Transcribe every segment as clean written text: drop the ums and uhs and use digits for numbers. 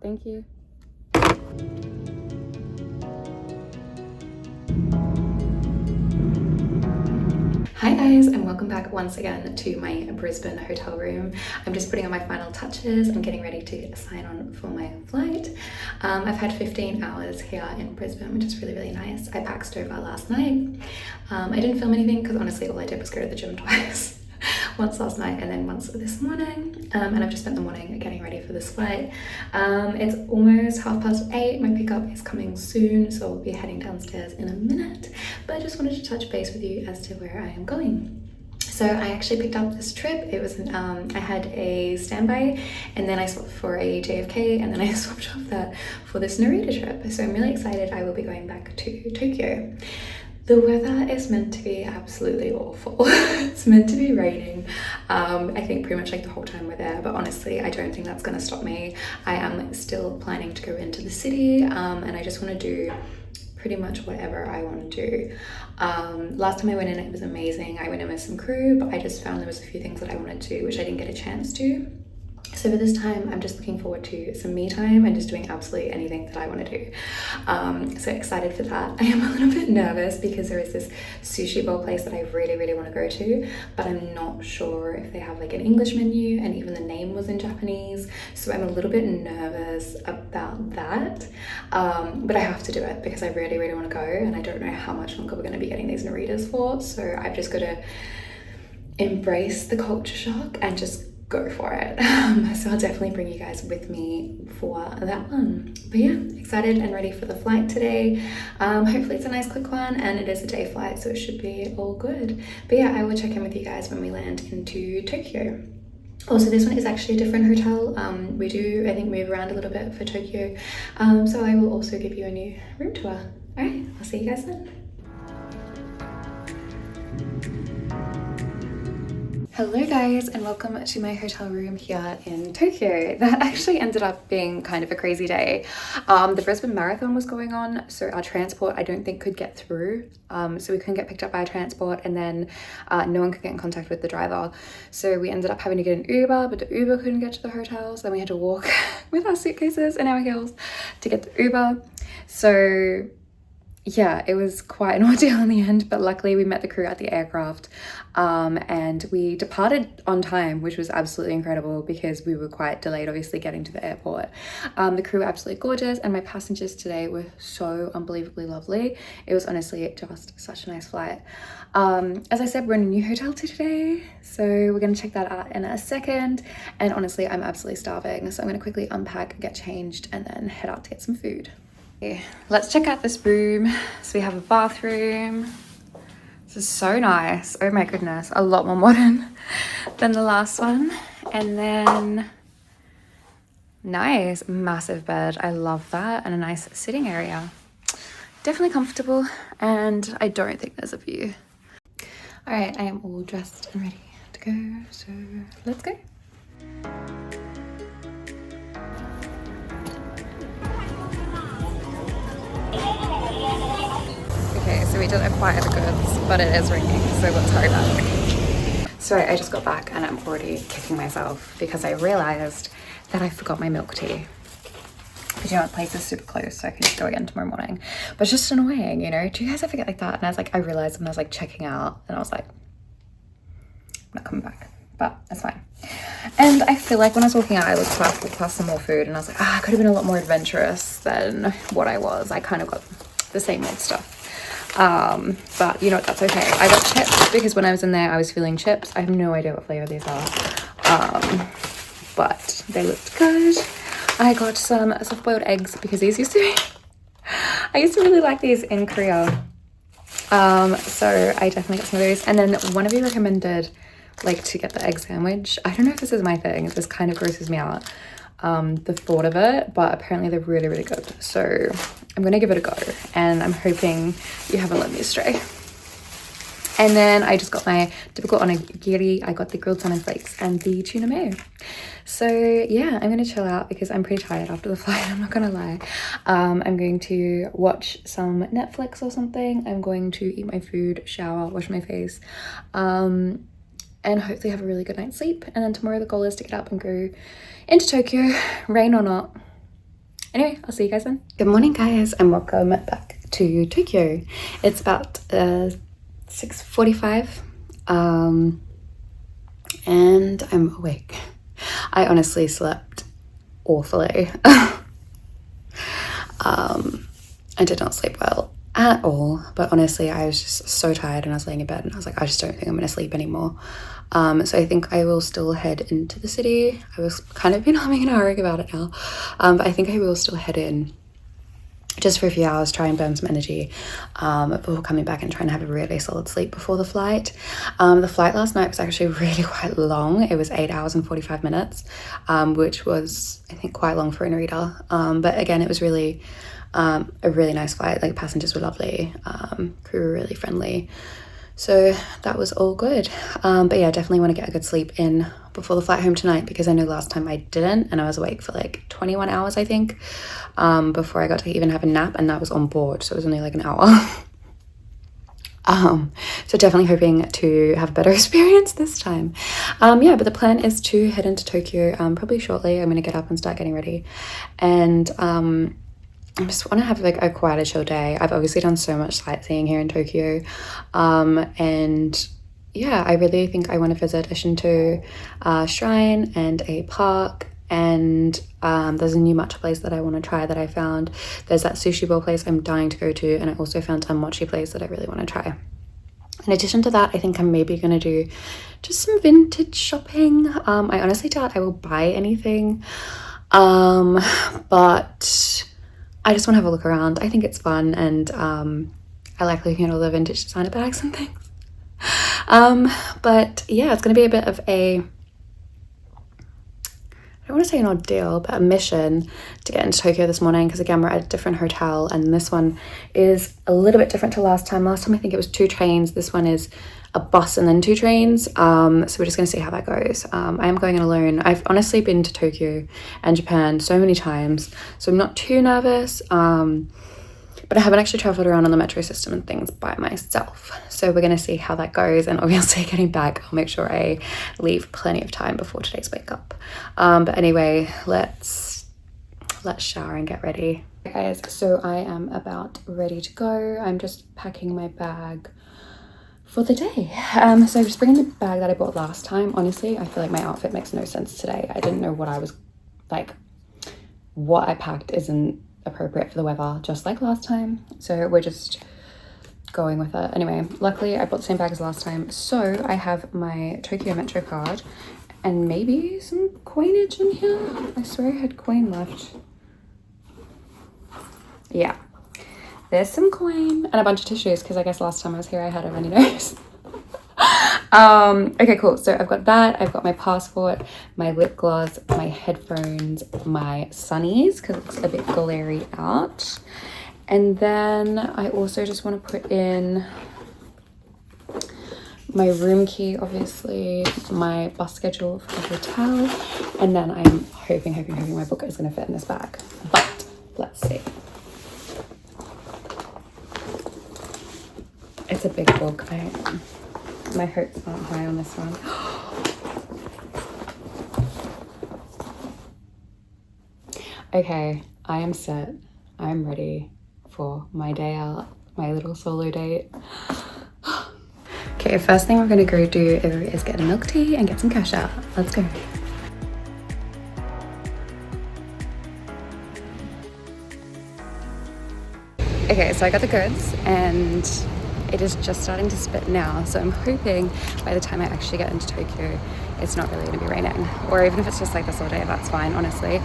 Thank you. Hi guys, and welcome back once again to my Brisbane hotel room. I'm just putting on my final touches and getting ready to sign on for my flight. I've had 15 hours here in Brisbane, which is really nice. I packed over last night. I didn't film anything because honestly all I did was go to the gym twice. Once last night and then once this morning, and I've just spent the morning getting ready for this flight. It's almost 8:30. My pickup is coming soon, so I'll be heading downstairs in a minute, but I just wanted to touch base with you as to where I am going. So I actually picked up this trip. It was I had a standby and then I swapped for a JFK and then I swapped off that for this Narita trip. So I'm really excited. I will be going back to Tokyo. The weather is meant to be absolutely awful. It's meant to be raining. I think pretty much like the whole time we're there, but honestly, I don't think that's gonna stop me. I am still planning to go into the city, and I just wanna do pretty much whatever I want to do. Last time I went in, it was amazing. I went in with some crew, but I just found there was a few things that I wanted to do, which I didn't get a chance to. So for this time, I'm just looking forward to some me time and just doing absolutely anything that I want to do. So excited for that. I am a little bit nervous because there is this sushi bowl place that I really want to go to, but I'm not sure if they have like an English menu, and even the name was in Japanese. So I'm a little bit nervous about that. But I have to do it because I really want to go, and I don't know how much longer we're going to be getting these Naritas for. So I've just got to embrace the culture shock and just go for it. So I'll definitely bring you guys with me for that one. But yeah, excited and ready for the flight today. Hopefully it's a nice quick one, and it is a day flight, so it should be all good. But yeah, I will check in with you guys when we land into Tokyo. Also, this one is actually a different hotel. We do, I think, move around a little bit for Tokyo. So I will also give you a new room tour. All right, I'll see you guys then. Hello guys, and welcome to my hotel room here in Tokyo. That actually ended up being kind of a crazy day. The Brisbane Marathon was going on, so our transport I don't think could get through. So we couldn't get picked up by a transport, and then no one could get in contact with the driver. So we ended up having to get an Uber, but the Uber couldn't get to the hotel, so then we had to walk with our suitcases and our heels to get the Uber. So yeah, it was quite an ordeal in the end, but luckily we met the crew at the aircraft, and we departed on time, which was absolutely incredible because we were quite delayed obviously getting to the airport. The crew were absolutely gorgeous, and my passengers today were so unbelievably lovely. It was honestly just such a nice flight. As I said, we're in a new hotel today, so we're going to check that out in a second, and honestly I'm absolutely starving, so I'm going to quickly unpack, get changed, and then head out to get some food. Let's check out this room. So we have a bathroom. This is so nice. Oh my goodness, a lot more modern than the last one. And then nice massive bed. I love that, and a nice sitting area. Definitely comfortable, and I don't think there's a view. All right, I am all dressed and ready to go, so let's go. Okay, so we didn't acquire the goods, but it is ringing, so let's hurry back. Sorry, I just got back and I'm already kicking myself because I realized that I forgot my milk tea. But you know, the place is super close, so I can just go again tomorrow morning. But it's just annoying, you know? Do you guys ever get like that? And I was like, I realized when I was like checking out, and I was like, I'm not coming back, but it's fine. And I feel like when I was walking out, I looked past some more food, and I was like, I could have been a lot more adventurous than what I was. I kind of got the same old stuff. But you know what, that's okay. I got chips because when I was in there I was feeling chips. I have no idea what flavor these are, but they looked good. I got some soft-boiled eggs because these used to be I used to really like these in Korea, so I definitely got some of those. And then one of you recommended like to get the egg sandwich. I don't know if this is my thing. This kind of grosses me out, the thought of it, but apparently they're really good, so I'm gonna give it a go, and I'm hoping you haven't let me astray. And then I just got my typical onigiri. I got the grilled salmon flakes and the tuna mayo. So yeah, I'm gonna chill out because I'm pretty tired after the flight, I'm not gonna lie. I'm going to watch some Netflix or something. I'm going to eat my food, shower, wash my face, and hopefully have a really good night's sleep. And then tomorrow the goal is to get up and go into Tokyo, rain or not. Anyway, I'll see you guys then. Good morning, guys, and welcome back to Tokyo. It's about 6:45 and I'm awake. I honestly slept awfully. I did not sleep well at all, but honestly I was just so tired, and I was laying in bed and I was like, I just don't think I'm gonna sleep anymore. So I think I will still head into the city. I was kind of been humming and hawing about it now, but I think I will still head in just for a few hours, try and burn some energy before coming back and trying to have a really solid sleep before the flight. The flight last night was actually really quite long. It was 8 hours and 45 minutes, which was, I think, quite long for Narita. But again, it was really a really nice flight. Like, passengers were lovely, crew were really friendly, so that was all good. But yeah, definitely want to get a good sleep in before the flight home tonight, because I know last time I didn't, and I was awake for like 21 hours, I think, before I got to even have a nap, and that was on board, so it was only like an hour. So definitely hoping to have a better experience this time. Yeah, but the plan is to head into Tokyo probably shortly. I'm gonna get up and start getting ready, and I just want to have like a quieter, chill day. I've obviously done so much sightseeing here in Tokyo, and yeah, I really think I want to visit a Shinto shrine and a park, and there's a new matcha place that I want to try that I found. There's that sushi bowl place I'm dying to go to, and I also found a mochi place that I really want to try. In addition to that, I think I'm maybe going to do just some vintage shopping. I honestly doubt I will buy anything, but I just want to have a look around. I think it's fun, and I like looking at all the vintage designer bags and things. But yeah, it's going to be a bit of a, I don't want to say an ordeal, but a mission to get into Tokyo this morning, because again, we're at a different hotel, and this one is a little bit different to last time. Last time I think it was 2 trains. This one is a bus and then 2 trains. So we're just going to see how that goes. I am going in alone. I've honestly been to Tokyo and Japan so many times, so I'm not too nervous. But I haven't actually traveled around on the metro system and things by myself. So we're going to see how that goes, and obviously getting back, I'll make sure I leave plenty of time before today's wake up. But anyway, let's shower and get ready. Okay, guys, so I am about ready to go. I'm just packing my bag for the day. So I'm just bringing the bag that I bought last time. Honestly, I feel like my outfit makes no sense today. I didn't know what I was like, what I packed isn't appropriate for the weather, just like last time, so we're just going with it. Anyway, luckily I bought the same bag as last time, so I have my Tokyo Metro card and maybe some coinage in here. I swear I had coin left. Yeah, there's some coin and a bunch of tissues, because I guess last time I was here I had a runny nose. Okay, cool. So I've got that. I've got my passport, my lip gloss, my headphones, my sunnies, because it's a bit glary out. And then I also just want to put in my room key, obviously, my bus schedule for the hotel, and then I'm hoping my book is going to fit in this bag. But let's see. It's a big book. My hopes aren't high on this one. Okay, I am set. I'm ready for my day out, my little solo date. Okay, first thing we're gonna go do is get a milk tea and get some cash out. Let's go. Okay, so I got the goods, and it is just starting to spit now, so I'm hoping by the time I actually get into Tokyo, it's not really going to be raining, or even if it's just like this all day, that's fine, honestly.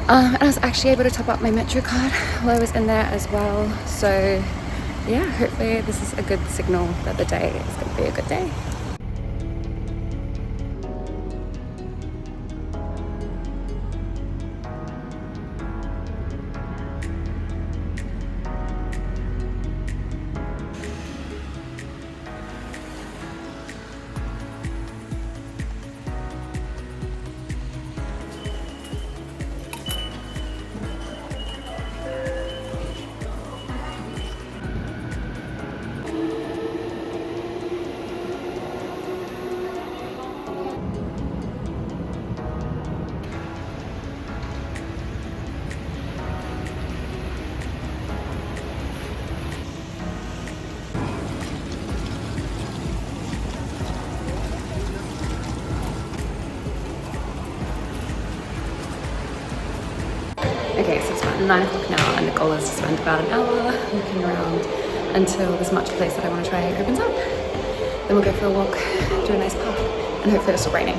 And I was actually able to top up my Metro card while I was in there as well, so yeah, hopefully this is a good signal that the day is going to be a good day. Okay, so it's about 9 o'clock now, and the goal is to spend about an hour looking around until this matcha place that I want to try opens up. Then we'll go for a walk to a nice park, and hopefully it's still raining.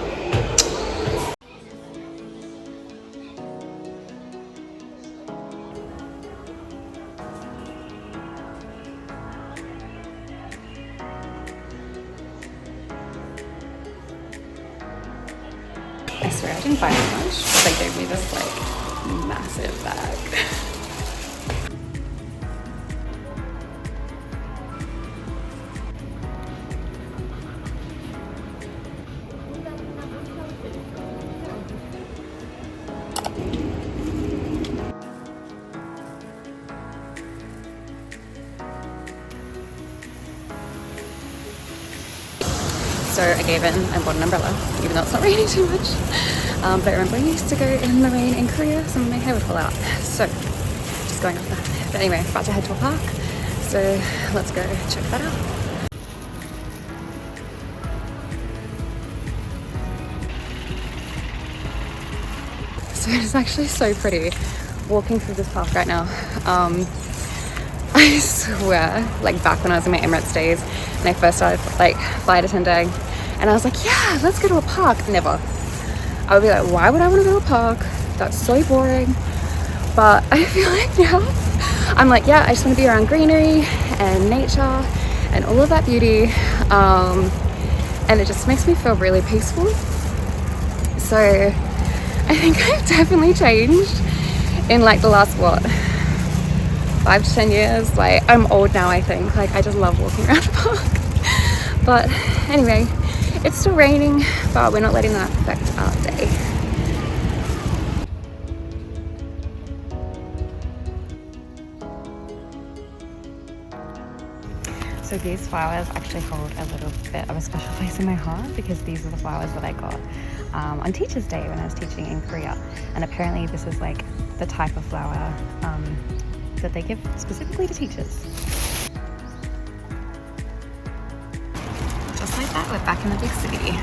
I swear I didn't buy that much. They gave me this like massive bag. So I gave in and bought an umbrella, even though it's not raining too much. But I remember I used to go in the rain in Korea, some of my hair would fall out. So just going off that. But anyway, about to head to a park. So let's go check that out. So it's actually so pretty walking through this park right now. I swear, like back when I was in my Emirates days and I first started like flight attending, and I was like, yeah, let's go to a park. Never. I would be like, why would I want to go to a park? That's so boring. But I feel like now I'm like, yeah, I just want to be around greenery and nature and all of that beauty. And it just makes me feel really peaceful. So I think I've definitely changed in like the last, what, 5 to 10 years. Like, I'm old now, I think. Like, I just love walking around the park. But anyway, it's still raining, but we're not letting that affect our day. So these flowers actually hold a little bit of a special place in my heart, because these are the flowers that I got on Teachers' Day when I was teaching in Korea. And apparently this is like the type of flower that they give specifically to teachers. Just like that, we're back in the big city.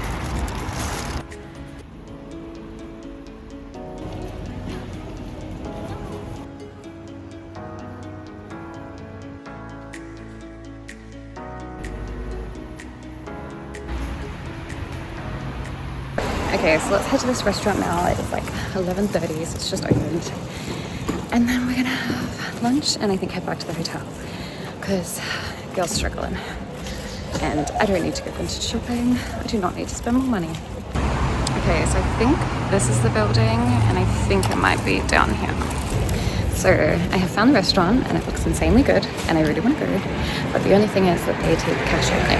Okay, so let's head to this restaurant now. It is like 11:30, so it's just opened. And then we're gonna have lunch and I think head back to the hotel, because girls struggling. And I don't need to go vintage shopping. I do not need to spend more money. Okay, so I think this is the building, and I think it might be down here. So I have found the restaurant and it looks insanely good and I really want to go. But the only thing is that they take cash only,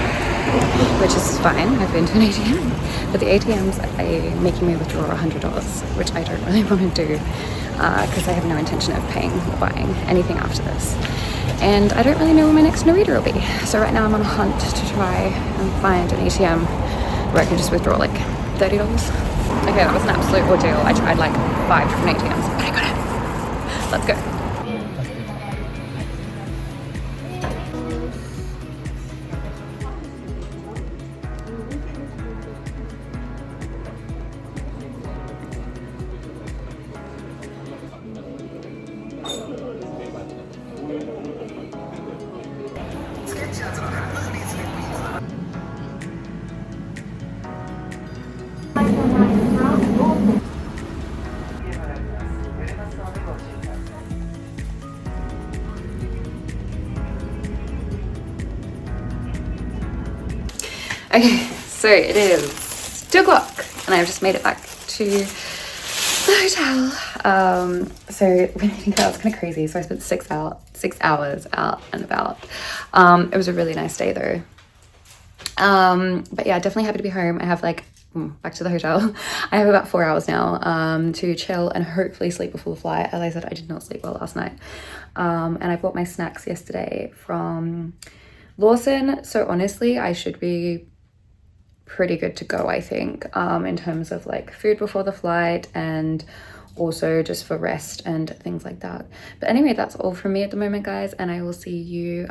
which is fine. I've been to an ATM, but the ATMs are making me withdraw $100, which I don't really want to do because I have no intention of paying or buying anything after this. And I don't really know where my next Narita will be. So right now I'm on a hunt to try and find an ATM where I can just withdraw like $30. Okay, that was an absolute ordeal. I tried like 5 different ATMs, but I got it. Let's go. Okay, so it is 2 o'clock and I've just made it back to the hotel. So when I think that was kind of crazy. So I spent 6 hours out and about. It was a really nice day though. But yeah, definitely happy to be home. I have like, back to the hotel. I have about 4 hours now to chill and hopefully sleep before the flight. As I said, I did not sleep well last night. And I bought my snacks yesterday from Lawson. So honestly, I should be pretty good to go, I think, in terms of like food before the flight and also just for rest and things like that. But anyway, that's all from me at the moment, guys, and I will see you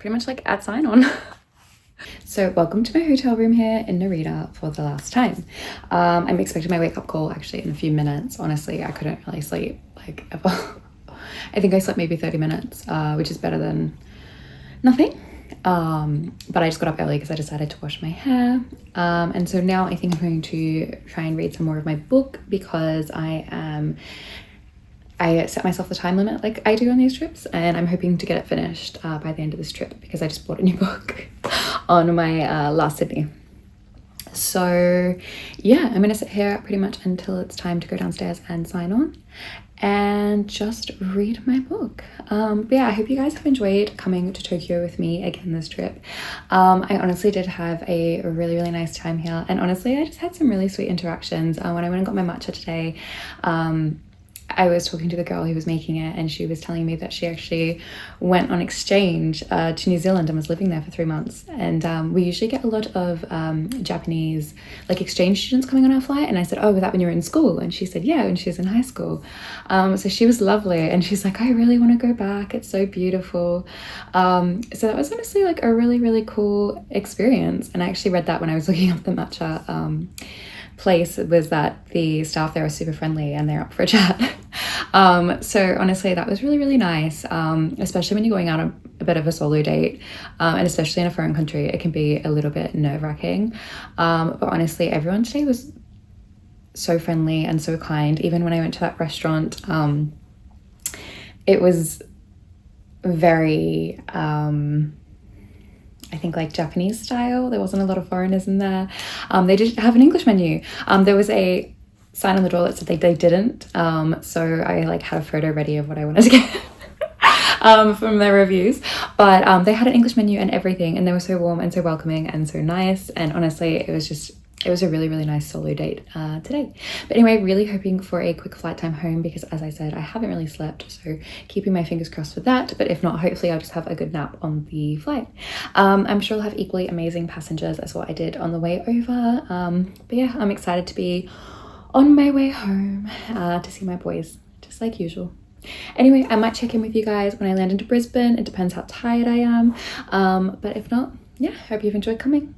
pretty much like at sign on. So welcome to my hotel room here in Narita for the last time. I'm expecting my wake up call actually in a few minutes. Honestly, I couldn't really sleep like ever. I think I slept maybe 30 minutes, which is better than nothing. But I just got up early because I decided to wash my hair. And so now I think I'm going to try and read some more of my book because I set myself the time limit like I do on these trips, and I'm hoping to get it finished by the end of this trip because I just bought a new book on my last Sydney. So yeah, I'm gonna sit here pretty much until it's time to go downstairs and sign on and just read my book. But yeah, I hope you guys have enjoyed coming to Tokyo with me again this trip. I honestly did have a really nice time here, and honestly I just had some really sweet interactions. When I went and got my matcha today, I was talking to the girl who was making it, and she was telling me that she actually went on exchange to New Zealand and was living there for 3 months. And we usually get a lot of Japanese like exchange students coming on our flight. And I said, oh, was that when you were in school? And she said, yeah, when she was in high school. So she was lovely, and she's like, I really want to go back. It's so beautiful. So that was honestly like a really cool experience. And I actually read that when I was looking up the matcha place, was that the staff there are super friendly and they're up for a chat. So honestly that was really nice, especially when you're going out on a bit of a solo date, and especially in a foreign country it can be a little bit nerve-wracking, but honestly everyone today was so friendly and so kind. Even when I went to that restaurant, it was very I think like Japanese style. There wasn't a lot of foreigners in there. They did have an English menu. There was a sign on the door that said they didn't. So I like had a photo ready of what I wanted to get from their reviews. But they had an English menu and everything, and they were so warm and so welcoming and so nice. And honestly, it was a really nice solo date today. But anyway, really hoping for a quick flight time home because, as I said, I haven't really slept, so keeping my fingers crossed for that. But if not, hopefully I'll just have a good nap on the flight. I'm sure I'll have equally amazing passengers as what I did on the way over. But yeah, I'm excited to be on my way home to see my boys, just like usual. Anyway, I might check in with you guys when I land into Brisbane. It depends how tired I am. But if not, yeah, hope you've enjoyed coming.